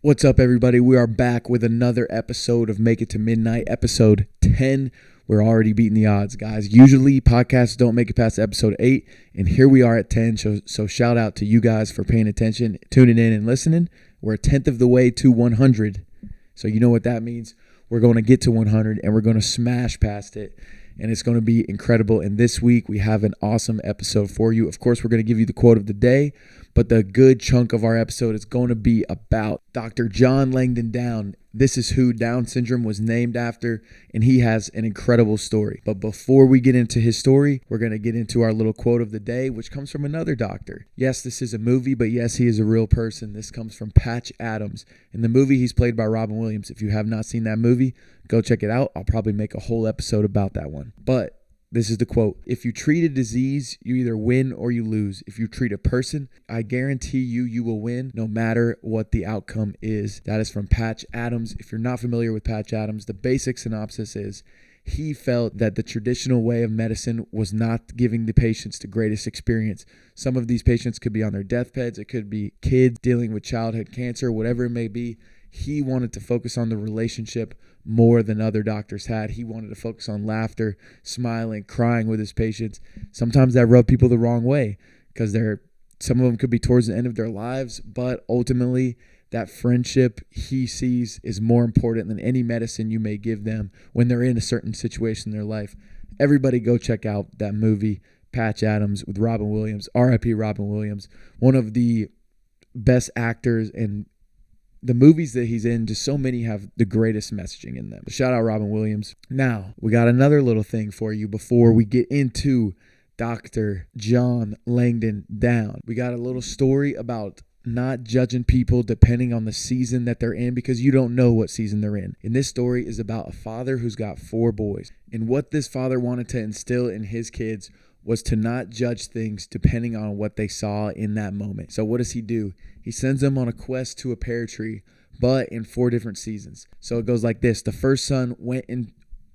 What's up, everybody? We are back with another episode of Make It to Midnight, episode 10. We're already beating the odds, guys. Usually, podcasts don't make it past episode 8, and here we are at 10. So shout out to you guys for paying attention, tuning in, and listening. We're a tenth of the way to 100, so you know what that means. We're going to get to 100, and we're going to smash past it, and it's going to be incredible. And this week, we have an awesome episode for you. Of course, we're going to give you the quote of the day, but the good chunk of our episode is going to be about Dr. John Langdon Down. This is who Down syndrome was named after, and he has an incredible story. But before we get into his story, we're going to get into our little quote of the day, which comes from another doctor. Yes, this is a movie, but yes, he is a real person. This comes from Patch Adams. In the movie, he's played by Robin Williams. If you have not seen that movie, go check it out. I'll probably make a whole episode about that one. But this is the quote. If you treat a disease, you either win or you lose. If you treat a person, I guarantee you will win no matter what the outcome is. That is from Patch Adams. If you're not familiar with Patch Adams, the basic synopsis is he felt that the traditional way of medicine was not giving the patients the greatest experience. Some of these patients could be on their deathbeds. It could be kids dealing with childhood cancer, whatever it may be. He wanted to focus on the relationship more than other doctors had. He wanted to focus on laughter, smiling, crying with his patients. Sometimes that rubbed people the wrong way because some of them could be towards the end of their lives, but ultimately that friendship he sees is more important than any medicine you may give them when they're in a certain situation in their life. Everybody go check out that movie, Patch Adams, with Robin Williams, R.I.P. Robin Williams, one of the best actors, and the movies that he's in, just so many have the greatest messaging in them. Shout out Robin Williams. Now, we got another little thing for you before we get into Dr. John Langdon Down. We got a little story about not judging people depending on the season that they're in, because you don't know what season they're in. And this story is about a father who's got 4 boys. And what this father wanted to instill in his kids was to not judge things depending on what they saw in that moment. So what does he do? He sends them on a quest to a pear tree, but in 4 different seasons. So it goes like this. The first son went in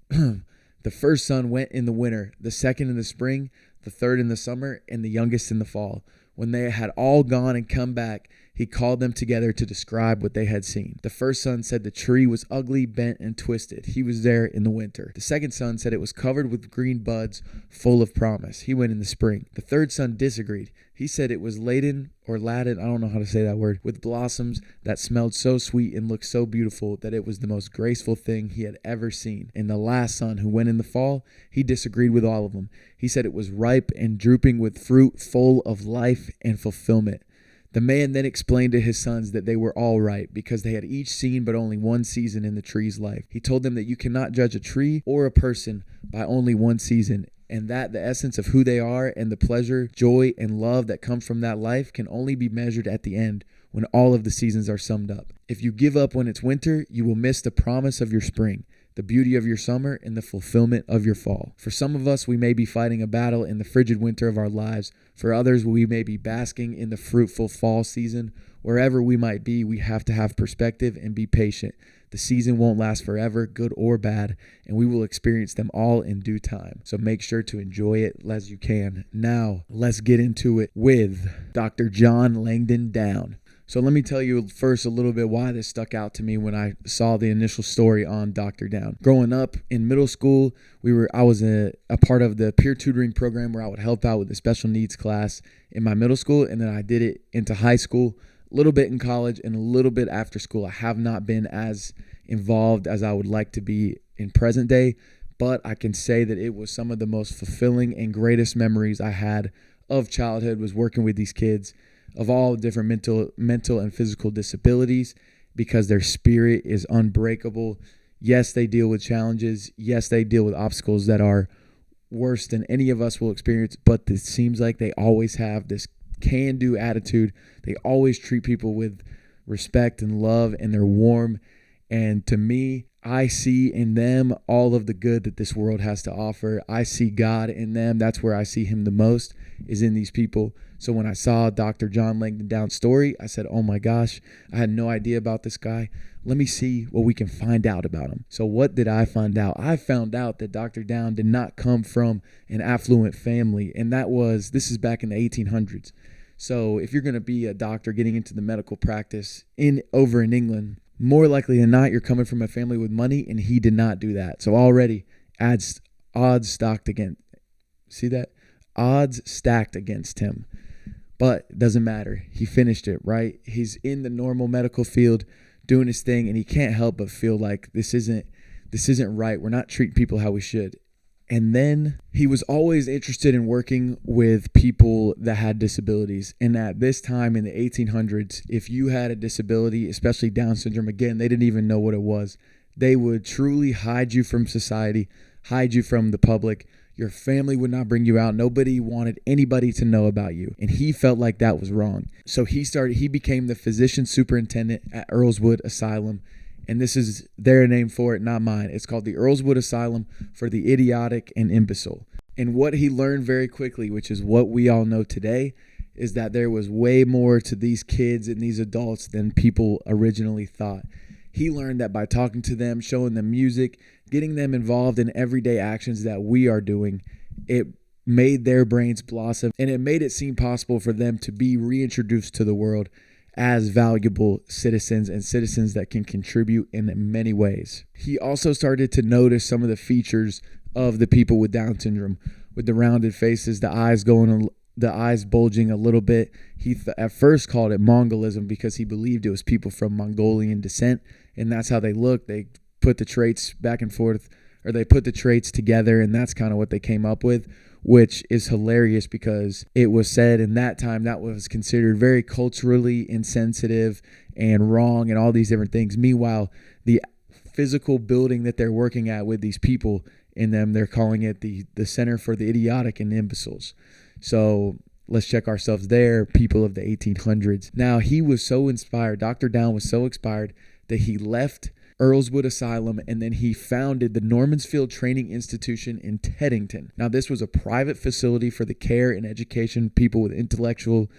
the winter, the second in the spring, the third in the summer, and the youngest in the fall. When they had all gone and come back, he called them together to describe what they had seen. The first son said the tree was ugly, bent, and twisted. He was there in the winter. The second son said it was covered with green buds, full of promise. He went in the spring. The third son disagreed. He said it was laden, I don't know how to say that word, with blossoms that smelled so sweet and looked so beautiful that it was the most graceful thing he had ever seen. And the last son, who went in the fall, he disagreed with all of them. He said it was ripe and drooping with fruit, full of life and fulfillment. The man then explained to his sons that they were all right because they had each seen but only one season in the tree's life. He told them that you cannot judge a tree or a person by only one season, and that the essence of who they are and the pleasure, joy, and love that come from that life can only be measured at the end when all of the seasons are summed up. If you give up when it's winter, you will miss the promise of your spring, the beauty of your summer, and the fulfillment of your fall. For some of us, we may be fighting a battle in the frigid winter of our lives. For others, we may be basking in the fruitful fall season. Wherever we might be, we have to have perspective and be patient. The season won't last forever, good or bad, and we will experience them all in due time. So make sure to enjoy it as you can. Now, let's get into it with Dr. John Langdon Down. So let me tell you first a little bit why this stuck out to me when I saw the initial story on Dr. Down. Growing up in middle school, I was a part of the peer tutoring program where I would help out with the special needs class in my middle school, and then I did it into high school, a little bit in college, and a little bit after school. I have not been as involved as I would like to be in present day, but I can say that it was some of the most fulfilling and greatest memories I had of childhood was working with these kids of all different mental and physical disabilities, because their spirit is unbreakable. Yes, they deal with challenges. Yes, they deal with obstacles that are worse than any of us will experience, but it seems like they always have this can-do attitude. They always treat people with respect and love, and they're warm. And to me, I see in them all of the good that this world has to offer. I see God in them. That's where I see him the most, is in these people. So when I saw Dr. John Langdon Down's story, I said, oh my gosh, I had no idea about this guy. Let me see what we can find out about him. So what did I find out? I found out that Dr. Down did not come from an affluent family. And this is back in the 1800s. So if you're going to be a doctor getting into the medical practice over in England, more likely than not, you're coming from a family with money, and he did not do that. So already odds stacked against. See that? Odds stacked against him. But it doesn't matter. He finished it, right? He's in the normal medical field doing his thing, and he can't help but feel like this isn't right. We're not treating people how we should. And then he was always interested in working with people that had disabilities. And at this time in the 1800s, if you had a disability, especially Down syndrome, again, they didn't even know what it was. They would truly hide you from society, hide you from the public. Your family would not bring you out. Nobody wanted anybody to know about you. And he felt like that was wrong. So he became the physician superintendent at Earlswood Asylum. And this is their name for it, not mine. It's called the Earlswood Asylum for the Idiotic and Imbecile. And what he learned very quickly, which is what we all know today, is that there was way more to these kids and these adults than people originally thought. He learned that by talking to them, showing them music, getting them involved in everyday actions that we are doing, it made their brains blossom, and it made it seem possible for them to be reintroduced to the world as valuable citizens and citizens that can contribute in many ways. He also started to notice some of the features of the people with Down syndrome, with the rounded faces, the eyes bulging a little bit. He at first called it Mongolism because he believed it was people from Mongolian descent, and that's how they look. They put the traits back and forth, or they put the traits together, and that's kind of what they came up with, which is hilarious because it was said in that time that was considered very culturally insensitive and wrong and all these different things. Meanwhile, the physical building that they're working at with these people in them, they're calling it the Center for the Idiotic and Imbeciles. So let's check ourselves there, people of the 1800s. Now, he was so inspired, Dr. Down was so inspired that he left Earlswood Asylum, and then he founded the Normansfield Training Institution in Teddington. Now, this was a private facility for the care and education of people with intellectual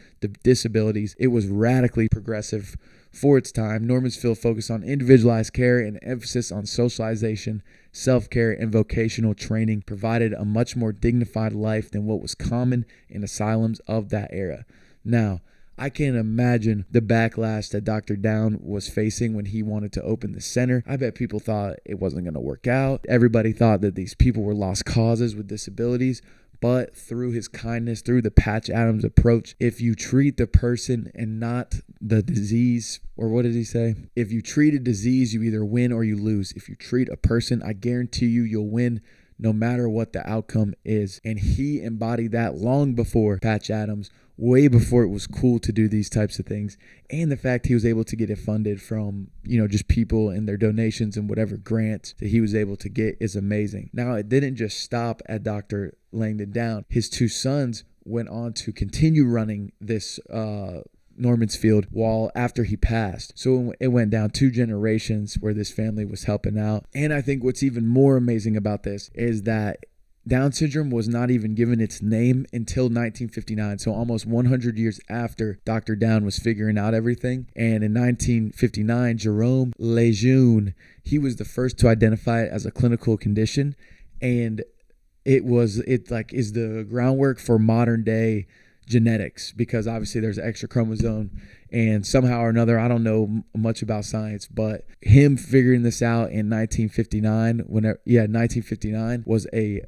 disabilities. It was radically progressive for its time. Normansfield focused on individualized care and emphasis on socialization, self-care, and vocational training, provided a much more dignified life than what was common in asylums of that era. Now, I can't imagine the backlash that Dr. Down was facing when he wanted to open the center. I bet people thought it wasn't going to work out. Everybody thought that these people were lost causes with disabilities. But through his kindness, through the Patch Adams approach, if you treat the person and not the disease, or what did he say? If you treat a disease, you either win or you lose. If you treat a person, I guarantee you'll win no matter what the outcome is. And he embodied that long before Patch Adams, way before it was cool to do these types of things. And the fact he was able to get it funded from, just people and their donations and whatever grants that he was able to get is amazing. Now, it didn't just stop at Dr. Langdon Down. His two sons went on to continue running this Normansfield while after he passed. So it went down 2 generations where this family was helping out. And I think what's even more amazing about this is that Down syndrome was not even given its name until 1959, so almost 100 years after Dr. Down was figuring out everything. And in 1959, Jerome Lejeune, he was the first to identify it as a clinical condition, and it is the groundwork for modern day genetics, because obviously there's an extra chromosome, and somehow or another, I don't know much about science, but him figuring this out in 1959 was a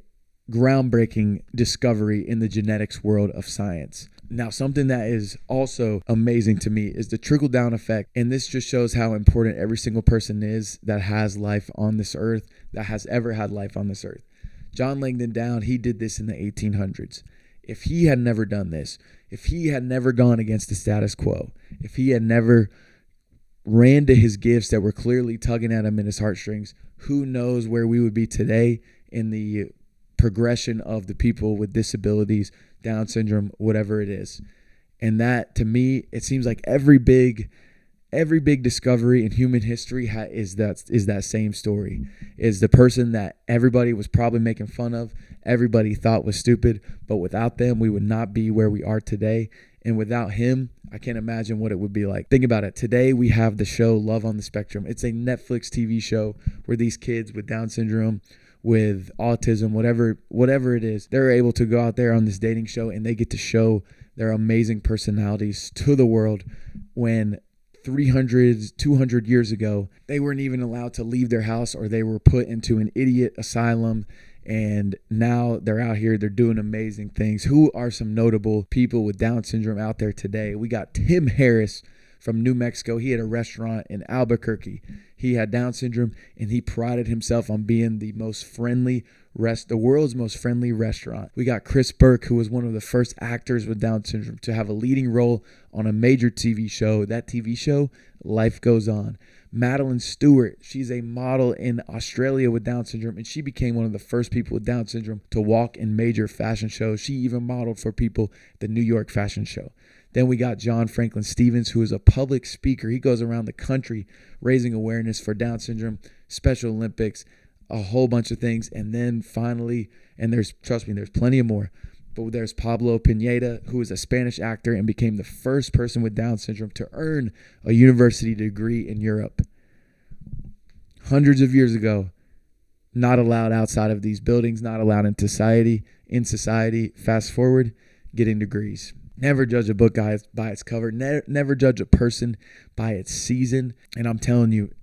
groundbreaking discovery in the genetics world of science. Now, something that is also amazing to me is the trickle-down effect, and this just shows how important every single person is that has life on this earth, that has ever had life on this earth. John Langdon Down, he did this in the 1800s. If he had never done this, if he had never gone against the status quo, if he had never ran to his gifts that were clearly tugging at him in his heartstrings, who knows where we would be today in the progression of the people with disabilities, Down syndrome, whatever it is. And that, to me, it seems like every big discovery in human history is that same story. Is the person that everybody was probably making fun of, everybody thought was stupid, but without them, we would not be where we are today. And without him, I can't imagine what it would be like. Think about it. Today, we have the show Love on the Spectrum. It's a Netflix TV show where these kids with Down syndrome, with autism, whatever it is, they're able to go out there on this dating show, and they get to show their amazing personalities to the world when 300, 200 years ago, they weren't even allowed to leave their house, or they were put into an idiot asylum. And now they're out here, they're doing amazing things. Who are some notable people with Down syndrome out there today? We got Tim Harris from New Mexico. He had a restaurant in Albuquerque. He had Down syndrome, and he prided himself on being the world's most friendly restaurant. We got Chris Burke, who was one of the first actors with Down syndrome to have a leading role on a major TV show. That TV show, Life Goes On. Madeline Stewart, she's a model in Australia with Down syndrome, and she became one of the first people with Down syndrome to walk in major fashion shows. She even modeled for people at the New York Fashion Show. Then we got John Franklin Stevens, who is a public speaker. He goes around the country raising awareness for Down syndrome, Special Olympics, a whole bunch of things. And then finally, and there's plenty of more, but there's Pablo Pineda, who is a Spanish actor and became the first person with Down syndrome to earn a university degree in Europe. Hundreds of years ago, not allowed outside of these buildings, not allowed in society. Fast forward, getting degrees. Never judge a book by its cover. Never judge a person by its season. And I'm telling you,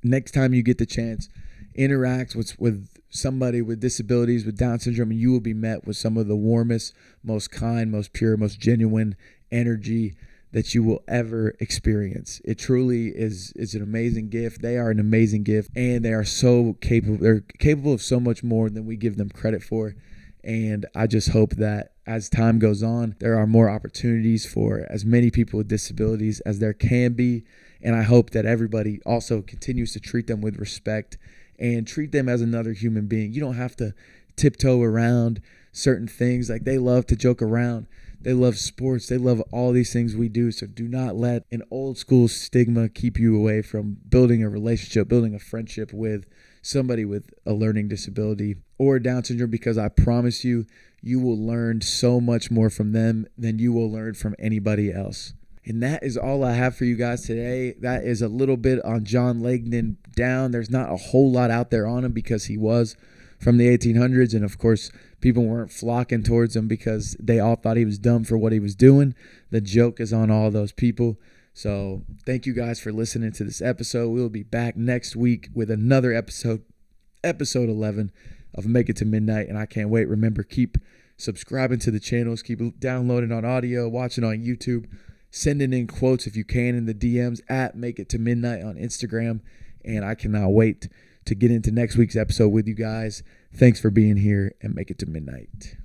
next time you get the chance, interact with somebody with disabilities, with Down syndrome, and you will be met with some of the warmest, most kind, most pure, most genuine energy that you will ever experience. It truly is an amazing gift. They are an amazing gift, and they are so capable. They're capable of so much more than we give them credit for. And I just hope that as time goes on, there are more opportunities for as many people with disabilities as there can be. And I hope that everybody also continues to treat them with respect and treat them as another human being. You don't have to tiptoe around certain things. Like, they love to joke around. They love sports. They love all these things we do. So do not let an old school stigma keep you away from building a relationship, building a friendship with somebody with a learning disability or Down syndrome, because I promise you, you will learn so much more from them than you will learn from anybody else. And that is all I have for you guys today. That is a little bit on John Langdon Down. There's not a whole lot out there on him because he was from the 1800s. And of course, people weren't flocking towards him because they all thought he was dumb for what he was doing. The joke is on all those people. So thank you guys for listening to this episode. We'll be back next week with another episode 11 of Make It to Midnight. And I can't wait. Remember, keep subscribing to the channels, keep downloading on audio, watching on YouTube, sending in quotes if you can in the DMs at Make It to Midnight on Instagram. And I cannot wait to get into next week's episode with you guys. Thanks for being here, and make it to midnight.